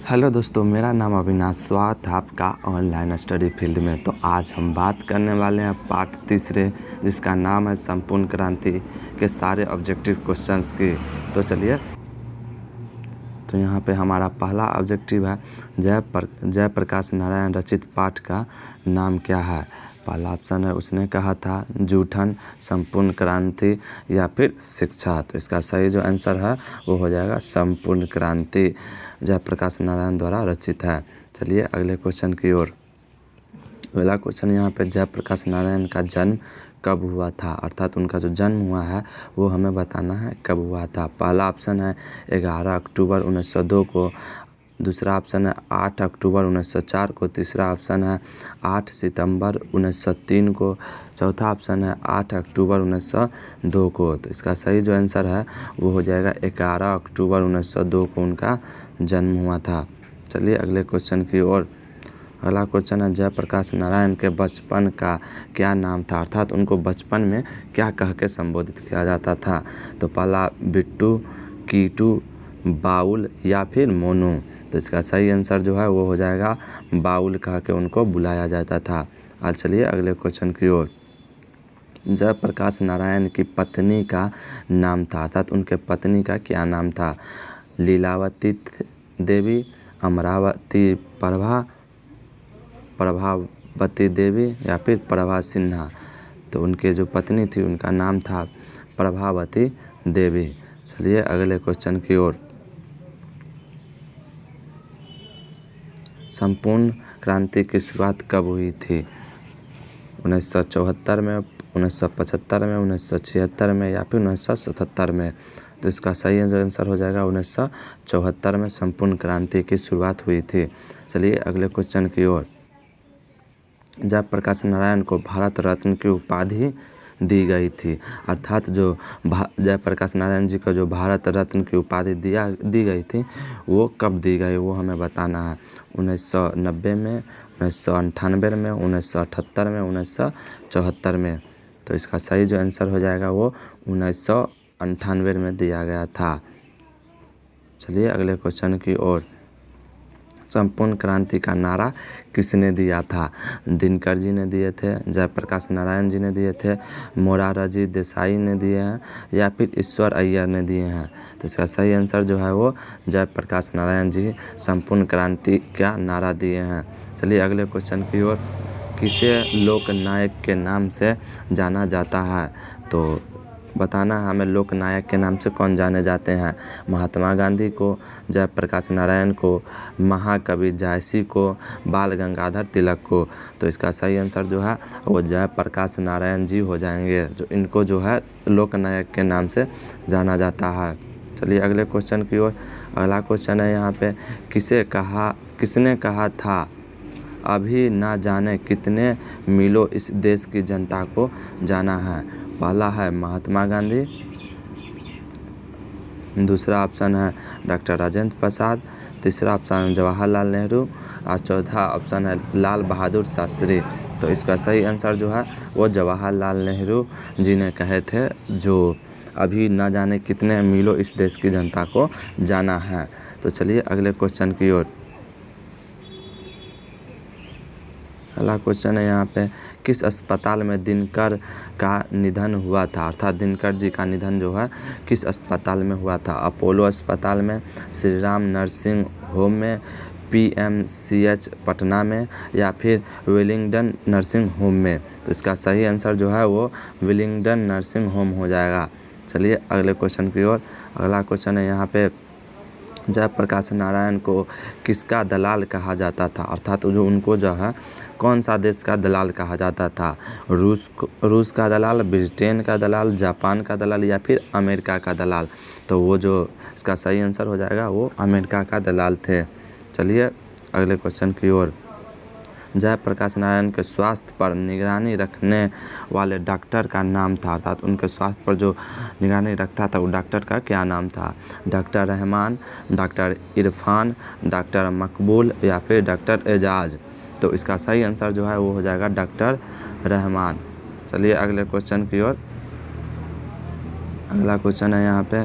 Hello दोस्तों, मेरा नाम अविनाश। स्वागत है आपका ऑनलाइन स्टडी फील्ड में। तो आज हम बात करने वाले हैं पार्ट तीसरे, जिसका नाम है संपूर्ण क्रांति के सारे ऑब्जेक्टिव क्वेश्चंस की। तो चलिए, तो यहाँ पे हमारा पहला ऑब्जेक्टिव है जयप्रकाश नारायण रचित पाठ का नाम क्या है। पहला ऑप्शन है, उसने कहा था जूठन, संपूर्ण क्रांति या फिर शिक्षा। तो इसका सही जो आंसर है वो हो जाएगा संपूर्ण क्रांति, जयप्रकाश नारायण द्वारा रचित है। चलिए अगले क्वेश्चन की ओर। अगला क्वेश्चन यहाँ पे जयप्रकाश नारायण का जन्म कब हुआ था, अर्थात उनका जो जन्म हुआ है वो हमें बताना है कब हुआ था। पहला ऑप्शन है 11 अक्टूबर 1902 को, दूसरा ऑप्शन है 8 अक्टूबर 1904 को, तीसरा ऑप्शन है 8 सितंबर 1903 को, चौथा ऑप्शन है 8 अक्टूबर 1902 को। तो इसका सही जो आंसर है वो हो जाएगा 11 अक्टूबर 1902 को उनका जन्म हुआ था। चलिए अगले क्वेश्चन की ओर। अगला क्वेश्चन है जयप्रकाश नारायण के बचपन का क्या नाम था, अर्थात उनको बचपन में क्या कह के संबोधित किया जाता था। तो पहला बिट्टू, कीटू, बाउल या फिर मोनू। तो इसका सही आंसर जो है वो हो जाएगा बाउल कह के उनको बुलाया जाता था। और चलिए अगले क्वेश्चन की ओर। जयप्रकाश नारायण की पत्नी का नाम था, अर्थात उनके पत्नी का क्या नाम था। लीलावती देवी, अमरावती प्रभावती देवी या फिर प्रभा सिन्हा। तो उनके जो पत्नी थी उनका नाम था प्रभावती देवी। चलिए अगले क्वेश्चन की ओर। संपूर्ण क्रांति की शुरुआत कब हुई थी। 1974 में, 1975 में, 1976 में या फिर 1977 में। तो इसका सही आंसर हो जाएगा 1974 में संपूर्ण क्रांति की शुरुआत हुई थी। चलिए अगले क्वेश्चन की ओर। जयप्रकाश नारायण को भारत रत्न की उपाधि दी गई थी, अर्थात जो जयप्रकाश नारायण जी को जो भारत रत्न की उपाधि दी गई थी वो कब दी गई वो हमें बताना है। 1990 में, 1998 में, 1978 में, 1974 में। तो इसका सही जो आंसर हो जाएगा वो 1998 में दिया गया था। चलिए अगले क्वेश्चन की ओर। संपूर्ण क्रांति का नारा किसने दिया था। दिनकर जी ने दिए थे, जयप्रकाश नारायण जी ने दिए थे, मोरारजी देसाई ने दिए हैं या फिर ईश्वर अय्यर ने दिए हैं। तो इसका सही आंसर जो है वो जयप्रकाश नारायण जी संपूर्ण क्रांति का नारा दिए हैं। चलिए अगले क्वेश्चन की ओर। किसे लोक नायक के नाम से जाना जाता है। तो बताना है हमें लोक नायक के नाम से कौन जाने जाते हैं। महात्मा गांधी को, जयप्रकाश नारायण को, महाकवि जायसी को, बाल गंगाधर तिलक को। तो इसका सही आंसर जो है वो जयप्रकाश नारायण जी हो जाएंगे, जो इनको जो है लोक नायक के नाम से जाना जाता है। चलिए अगले क्वेश्चन की ओर। अगला क्वेश्चन है यहाँ पे, किसने कहा था अभी ना जाने कितने मीलों इस देश की जनता को जाना है। पहला है महात्मा गांधी, दूसरा ऑप्शन है डॉक्टर राजेंद्र प्रसाद, तीसरा ऑप्शन है जवाहरलाल नेहरू और चौथा ऑप्शन है लाल बहादुर शास्त्री। तो इसका सही आंसर जो है वो जवाहरलाल नेहरू जी ने कहे थे, जो अभी ना जाने कितने मीलों इस देश की जनता को जाना है। तो चलिए अगले क्वेश्चन की ओर। अगला क्वेश्चन है यहाँ पे, किस अस्पताल में दिनकर का निधन हुआ था, अर्थात दिनकर जी का निधन जो है किस अस्पताल में हुआ था। अपोलो अस्पताल में, श्री राम नर्सिंग होम में, PMCH पटना में या फिर वेलिंगटन नर्सिंग होम में। तो इसका सही आंसर जो है वो वेलिंगटन नर्सिंग होम हो जाएगा। चलिए अगले क्वेश्चन की ओर। अगला क्वेश्चन है यहाँ पे, जयप्रकाश नारायण को किसका दलाल कहा जाता था, अर्थात जो उनको जो है कौन सा देश का दलाल कहा जाता था। रूस का दलाल, ब्रिटेन का दलाल, जापान का दलाल या फिर अमेरिका का दलाल। तो वो जो इसका सही आंसर हो जाएगा वो अमेरिका का दलाल थे। चलिए अगले क्वेश्चन की ओर। जयप्रकाश नारायण के स्वास्थ्य पर निगरानी रखने वाले डॉक्टर का नाम था, अर्थात उनके स्वास्थ्य पर जो निगरानी रखता था वो डॉक्टर का क्या नाम था। Doctor Rahman, doctor Irfan, doctor मकबूल या फिर डॉक्टर एजाज। तो इसका सही आंसर जो है वो हो जाएगा डॉक्टर रहमान। चलिए अगले क्वेश्चन की ओर। अगला क्वेश्चन है यहाँ पे,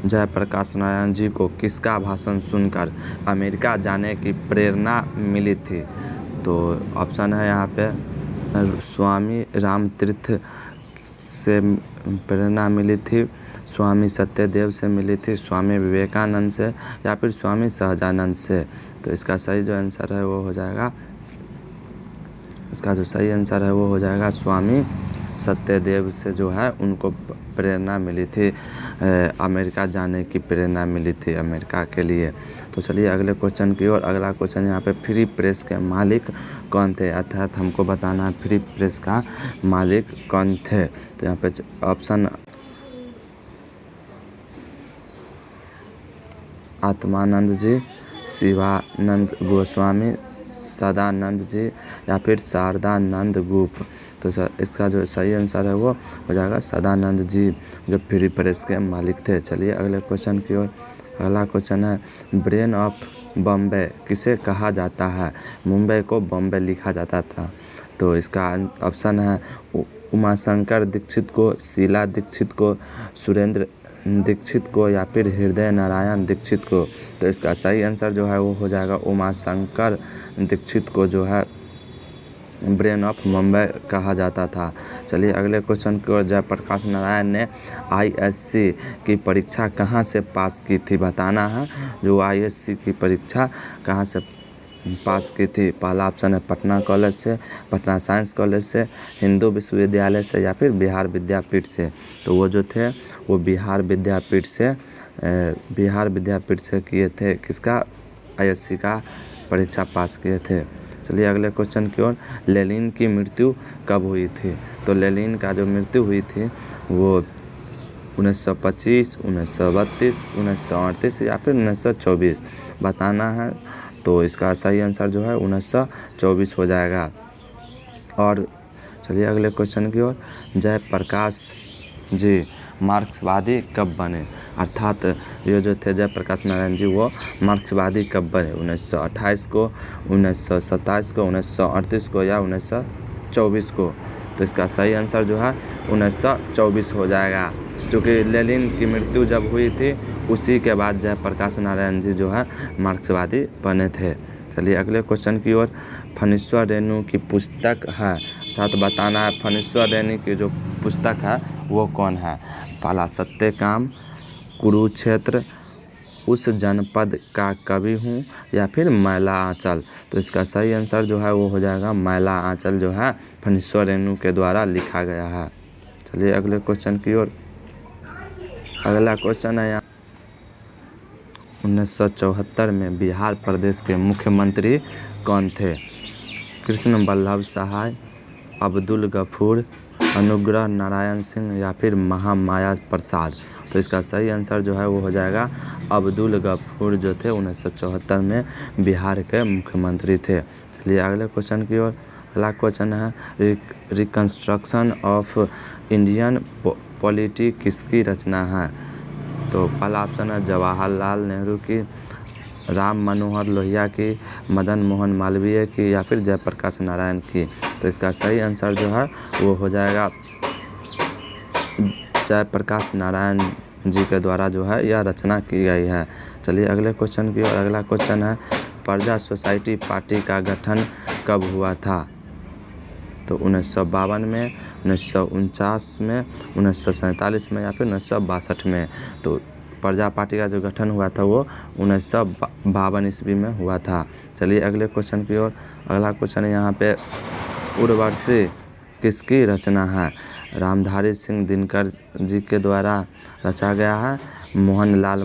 जयप्रकाश नारायण जी को किसका भाषण सुनकर अमेरिका जाने की प्रेरणा मिली थी? तो ऑप्शन है यहाँ पे स्वामी रामतीर्थ से प्रेरणा मिली थी, स्वामी सत्यदेव से मिली थी, स्वामी विवेकानंद से या फिर स्वामी सहजानंद से। तो इसका सही जो आंसर है वो हो जाएगा, इसका जो सही आंसर है वो हो जाएगा स्वामी सत्यदेव से जो है उनको प्रेरणा मिली थी, अमेरिका जाने की प्रेरणा मिली थी अमेरिका के लिए। तो चलिए अगले क्वेश्चन की ओर। अगला क्वेश्चन यहाँ पे फ्री प्रेस के मालिक कौन थे, अर्थात हमको बताना है फ्री प्रेस का मालिक कौन थे। तो यहाँ पे ऑप्शन आत्मानंद जी, शिवानंद गोस्वामी, सदानंद जी या फिर शारदानंद गुप्त। तो इसका जो सही आंसर है वो हो जाएगा सदानंद जी, जो फ्री प्रेस के मालिक थे। चलिए अगले क्वेश्चन की ओर। अगला क्वेश्चन है ब्रेन ऑफ बॉम्बे किसे कहा जाता है? मुंबई को बॉम्बे लिखा जाता था। तो इसका ऑप्शन है उमाशंकर दीक्षित को, शीला दीक्षित को, सुरेंद्र दीक्षित को या फिर हृदय नारायण दीक्षित को। तो इसका सही आंसर जो है वो हो जाएगा उमाशंकर दीक्षित को जो है ब्रेन ऑफ मुंबई कहा जाता था। चलिए अगले क्वेश्चन की ओर। जयप्रकाश नारायण ने आईएससी की परीक्षा कहाँ से पास की थी, बताना है। जो आईएससी की परीक्षा कहाँ से पास की थी? पहला ऑप्शन है पटना कॉलेज से, पटना साइंस कॉलेज से, हिंदू विश्वविद्यालय से या फिर बिहार विद्यापीठ से। तो वो जो थे वो बिहार विद्यापीठ से किए थे, किसका? आईएससी का परीक्षा पास किए थे। चलिए अगले क्वेश्चन की ओर। लेनिन की मृत्यु कब हुई थी? तो लेनिन का जो मृत्यु हुई थी वो 1925, 1932, 1938 या फिर 1924 बताना है। तो इसका सही आंसर जो है 1924 हो जाएगा। और चलिए अगले क्वेश्चन की ओर। जयप्रकाश जी मार्क्सवादी कब बने? अर्थात ये जो थे जयप्रकाश नारायण जी वो मार्क्सवादी कब बने? 1928 को, 1927 को, 1938 को या 1924 को। तो इसका सही आंसर जो है 1924 हो जाएगा, क्योंकि लेनिन की मृत्यु जब हुई थी उसी के बाद जयप्रकाश नारायण जी जो है मार्क्सवादी बने थे। चलिए अगले क्वेश्चन की ओर। फणीश्वर रेणु की पुस्तक है, अर्थात बताना है फणीश्वर रेणु की जो पुस्तक है वो कौन है? पहला सत्यकाम, कुरुक्षेत्र, उस जनपद का कवि हूँ या फिर मैला आंचल। तो इसका सही आंसर जो है वो हो जाएगा मैला आंचल, जो है फणीश्वर रेणु के द्वारा लिखा गया है। चलिए अगले क्वेश्चन की ओर। अगला क्वेश्चन है 1974 में बिहार प्रदेश के मुख्यमंत्री कौन थे? कृष्ण वल्लभ सहाय, अब्दुल गफूर, अनुग्रह नारायण सिंह या फिर महामाया प्रसाद। तो इसका सही आंसर जो है वो हो जाएगा अब्दुल गफूर, जो थे 1974 में बिहार के मुख्यमंत्री थे। चलिए अगले क्वेश्चन की ओर। अगला क्वेश्चन है रिकंस्ट्रक्शन ऑफ इंडियन पॉलिटी किसकी रचना है? तो पहला ऑप्शन है जवाहरलाल नेहरू की, राम मनोहर लोहिया की, मदन मोहन मालवीय की या फिर जयप्रकाश नारायण की। तो इसका सही आंसर जो है वो हो जाएगा जयप्रकाश नारायण जी के द्वारा जो है यह रचना की गई है। चलिए अगले क्वेश्चन की ओर। अगला क्वेश्चन है प्रजा सोसाइटी पार्टी का गठन कब हुआ था? तो 1952 में, 1949 में, 1947 में या फिर 1962 में। तो प्रजा पार्टी का जो गठन हुआ था वो 1952 ईस्वी में हुआ था। चलिए अगले क्वेश्चन की ओर। अगला क्वेश्चन यहाँ पे उर्वशी किसकी रचना है? रामधारी सिंह दिनकर जी के द्वारा रचा गया है, मोहनलाल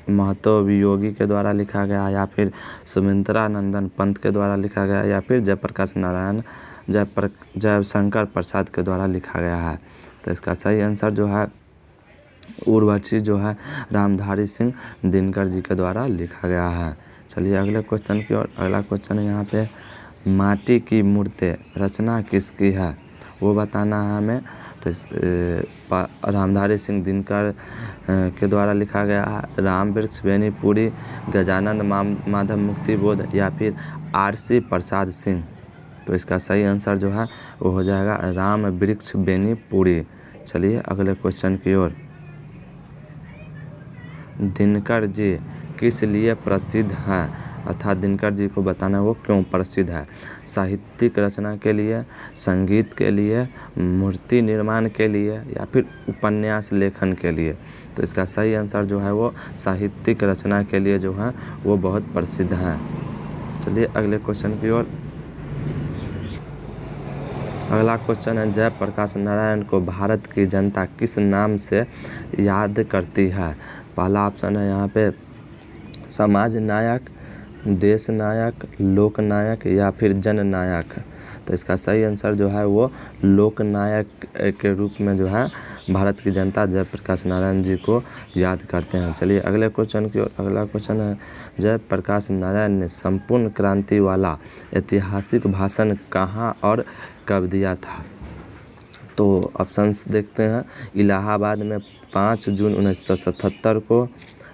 महतो वियोगी के द्वारा लिखा गया या फिर सुमित्रा नंदन पंत के द्वारा लिखा गया या फिर जयप्रकाश नारायण जयशंकर प्रसाद के द्वारा लिखा गया है। तो इसका सही आंसर जो है उर्वशी जो है रामधारी सिंह दिनकर जी के द्वारा लिखा गया है। चलिए अगले क्वेश्चन की ओर। अगला क्वेश्चन है यहाँ पे माटी की मूर्ति रचना किसकी है वो बताना है हमें। तो रामधारी सिंह दिनकर के द्वारा लिखा गया है, राम वृक्ष बेनीपुरी, गजानंद माधव मुक्तिबोध या फिर आरसी प्रसाद सिंह। तो इसका सही आंसर जो है वो हो जाएगा राम वृक्ष बेनीपुरी। चलिए अगले क्वेश्चन की ओर। दिनकर जी किस लिए प्रसिद्ध हैं, अर्थात दिनकर जी को बताना है वो क्यों प्रसिद्ध है। साहित्यिक रचना के लिए, संगीत के लिए, मूर्ति निर्माण के लिए या फिर उपन्यास लेखन के लिए। तो इसका सही आंसर जो है वो साहित्यिक रचना के लिए जो है वो बहुत प्रसिद्ध है। चलिए अगले क्वेश्चन की ओर। अगला क्वेश्चन है, जयप्रकाश नारायण को भारत की जनता किस नाम से याद करती है। पहला ऑप्शन है यहाँ पे समाज नायक, देश नायक, लोक नायक या फिर जन नायक। तो इसका सही आंसर जो है वो लोक नायक के रूप में जो है भारत की जनता जयप्रकाश नारायण जी को याद करते हैं। चलिए अगले क्वेश्चन की ओर। अगला क्वेश्चन है, जयप्रकाश नारायण ने संपूर्ण क्रांति वाला ऐतिहासिक भाषण कहाँ और कब दिया था। तो ऑप्शंस देखते हैं। इलाहाबाद में 5 जून 1977 को,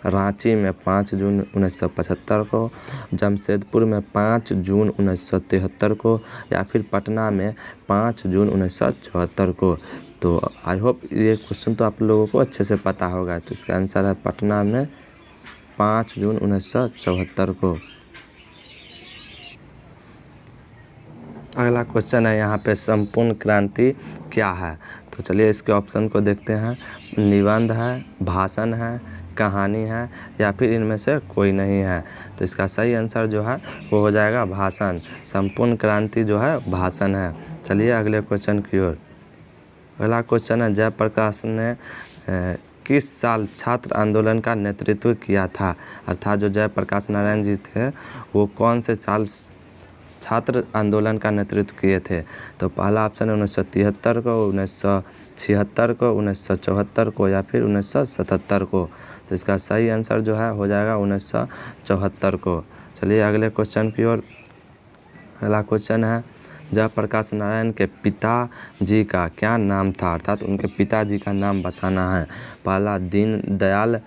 रांची में 5 जून 1975 को, जमशेदपुर में 5 जून 1973 को या फिर पटना में 5 जून 1974 को। तो आई होप ये क्वेश्चन तो आप लोगों को अच्छे से पता होगा। तो इसका आंसर है पटना में 5 जून 1974 को। अगला क्वेश्चन है यहाँ पे संपूर्ण क्रांति क्या है। तो चलिए इसके ऑप्शन को देखते हैं। निबंध है, भाषण है, कहानी है या फिर इनमें से कोई नहीं है। तो इसका सही आंसर जो है वो हो जाएगा भाषण। संपूर्ण क्रांति जो है भाषण है। चलिए अगले क्वेश्चन की ओर। अगला क्वेश्चन है, जयप्रकाश ने किस साल छात्र आंदोलन का नेतृत्व किया था, अर्थात जो जयप्रकाश नारायण जी थे वो कौन से साल छात्र आंदोलन का नेतृत्व किए थे। तो पहला ऑप्शन है 1973 को, 1976 को, 1974 को या फिर 1977 को। तो इसका सही आंसर जो है हो जाएगा 1974 को। चलिए अगले क्वेश्चन की ओर। अगला क्वेश्चन है, जयप्रकाश नारायण के पिताजी का क्या नाम था, अर्थात उनके पिताजी का नाम बताना है। पहला दीन दयाल,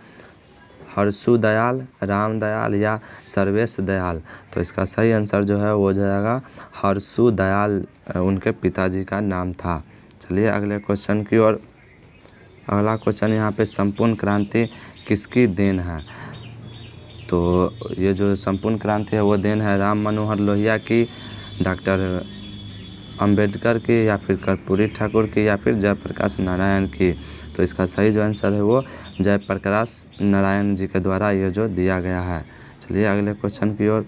हर्षु दयाल, राम दयाल या सर्वेश दयाल। तो इसका सही आंसर जो है वो हो जाएगा हर्षु दयाल उनके पिताजी का नाम था। चलिए अगले क्वेश्चन की ओर। अगला क्वेश्चन यहाँ पे संपूर्ण क्रांति किसकी देन है। तो ये जो संपूर्ण क्रांति है वो देन है राम मनोहर लोहिया की, डॉक्टर अंबेडकर की या फिर कर्पूरी ठाकुर की या फिर जयप्रकाश नारायण की। तो इसका सही जो आंसर है वो जयप्रकाश नारायण जी के द्वारा ये जो दिया गया है। चलिए अगले क्वेश्चन की ओर।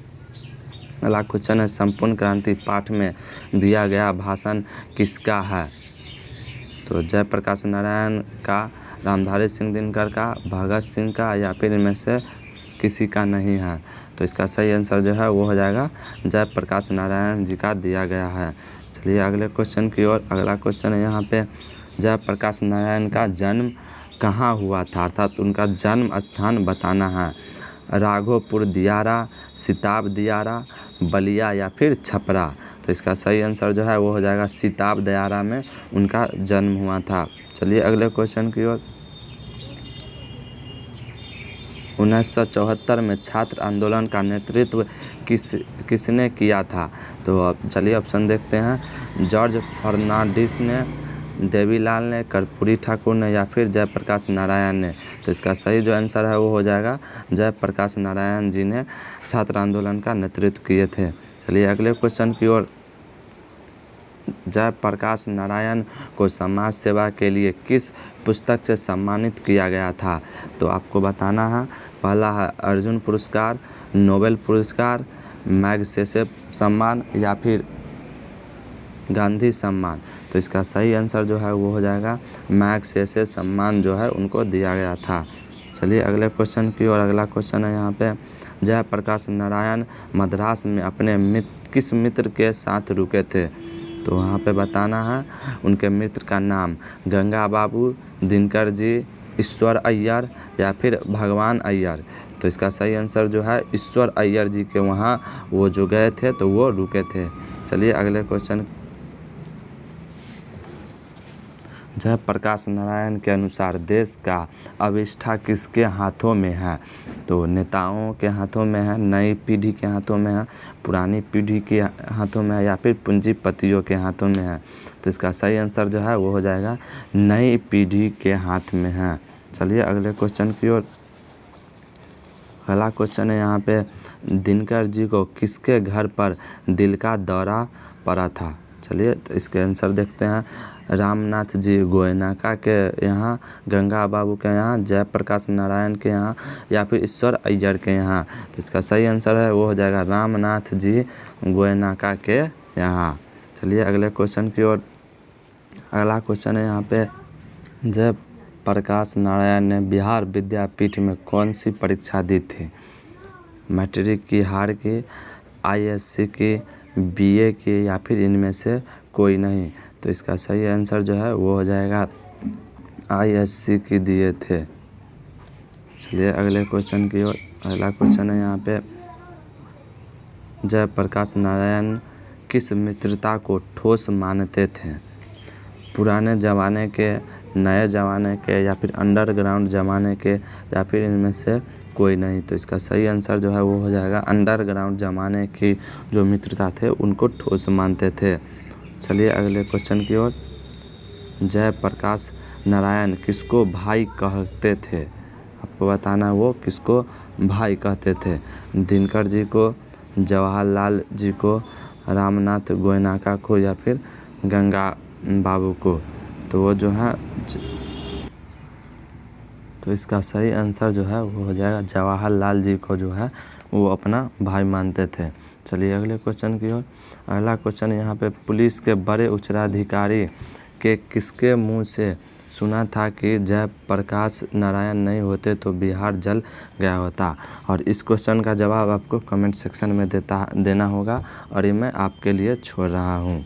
अगला क्वेश्चन है, संपूर्ण क्रांति पाठ में दिया गया भाषण किसका है। तो जयप्रकाश नारायण का, रामधारी सिंह दिनकर का, भगत सिंह का या फिर इनमें से किसी का नहीं है। तो इसका सही आंसर जो है वो हो जाएगा जयप्रकाश नारायण जी का दिया गया है। चलिए अगले क्वेश्चन की ओर। अगला क्वेश्चन है यहाँ पे, जयप्रकाश नारायण का जन्म कहाँ हुआ था, अर्थात उनका जन्म स्थान बताना है। राघोपुर दियारा, सिताब दियारा, बलिया या फिर छपरा। तो इसका सही आंसर जो है वो हो जाएगा सिताब दियारा में उनका जन्म हुआ था। चलिए अगले क्वेश्चन की ओर। 1974 में छात्र आंदोलन का नेतृत्व किसने किया था। तो अब चलिए ऑप्शन देखते हैं। जॉर्ज फर्नांडिस ने, देवीलाल ने, कर्पूरी ठाकुर ने या फिर जयप्रकाश नारायण ने। तो इसका सही जो आंसर है वो हो जाएगा जयप्रकाश नारायण जी ने छात्र आंदोलन का नेतृत्व किए थे। चलिए अगले क्वेश्चन की ओर। जयप्रकाश नारायण को समाज सेवा के लिए किस पुस्तक से सम्मानित किया गया था। तो आपको बताना है। पहला है अर्जुन पुरस्कार, नोबेल पुरस्कार, मैग्सेसे सम्मान या फिर गांधी सम्मान। तो इसका सही आंसर जो है वो हो जाएगा मैग्सेसे सम्मान जो है उनको दिया गया था। चलिए अगले क्वेश्चन की ओर। अगला क्वेश्चन है यहाँ पे, जयप्रकाश नारायण मद्रास में अपने किस मित्र के साथ रुके थे। तो वहाँ पे बताना है उनके मित्र का नाम। गंगा बाबू, दिनकर जी, ईश्वर अय्यर या फिर भगवान अय्यर। तो इसका सही आंसर जो है ईश्वर अय्यर जी के वहाँ वो जो गए थे तो वो रुके थे। चलिए अगले क्वेश्चन। जयप्रकाश नारायण के अनुसार देश का अभिष्ठा किसके हाथों में है। तो नेताओं के हाथों में है, नई पीढ़ी के हाथों में है, पुरानी पीढ़ी के हाथों में है या फिर पूंजीपतियों के हाथों में है। तो इसका सही आंसर जो है वो हो जाएगा नई पीढ़ी के हाथ में है। चलिए अगले क्वेश्चन की ओर। पहला क्वेश्चन है यहाँ पे, दिनकर जी को किसके घर पर दिल का दौरा पड़ा था। चलिए तो इसके आंसर देखते हैं। रामनाथ जी गोयनाका के यहाँ, गंगा बाबू के यहाँ, जयप्रकाश नारायण के यहाँ या फिर ईश्वर अय्यर के यहाँ। तो इसका सही आंसर है वो हो जाएगा रामनाथ जी गोयनाका के यहाँ। चलिए अगले क्वेश्चन की ओर। अगला क्वेश्चन है यहाँ पे, जयप्रकाश नारायण ने बिहार विद्यापीठ में कौन सी परीक्षा दी थी। मैट्रिक की, हार की, आईएससी की, बीए की या फिर इनमें से कोई नहीं। तो इसका सही आंसर जो है वो हो जाएगा आईएससी की दिए थे। चलिए अगले क्वेश्चन की ओर। अगला क्वेश्चन है यहाँ पे, जयप्रकाश नारायण किस मित्रता को ठोस मानते थे। पुराने ज़माने के, नए ज़माने के या फिर अंडरग्राउंड ज़माने के या फिर इनमें से कोई नहीं। तो इसका सही आंसर जो है वो हो जाएगा अंडरग्राउंड ज़माने की जो मित्रता थे उनको ठोस मानते थे। चलिए अगले क्वेश्चन की ओर। जयप्रकाश नारायण किसको भाई कहते थे। आपको बताना वो किसको भाई कहते थे। दिनकर जी को, जवाहरलाल जी को, रामनाथ गोयनाका को या फिर गंगा बाबू को। तो वो जो है, तो इसका सही आंसर जो है वो हो जाएगा जवाहरलाल जी को जो है वो अपना भाई मानते थे। चलिए अगले क्वेश्चन की ओर। अगला क्वेश्चन यहाँ पे, पुलिस के बड़े उत्तराधिकारी के किसके मुंह से सुना था कि जयप्रकाश नारायण नहीं होते तो बिहार जल गया होता। और इस क्वेश्चन का जवाब आपको कमेंट सेक्शन में देना होगा और ये मैं आपके लिए छोड़ रहा हूँ।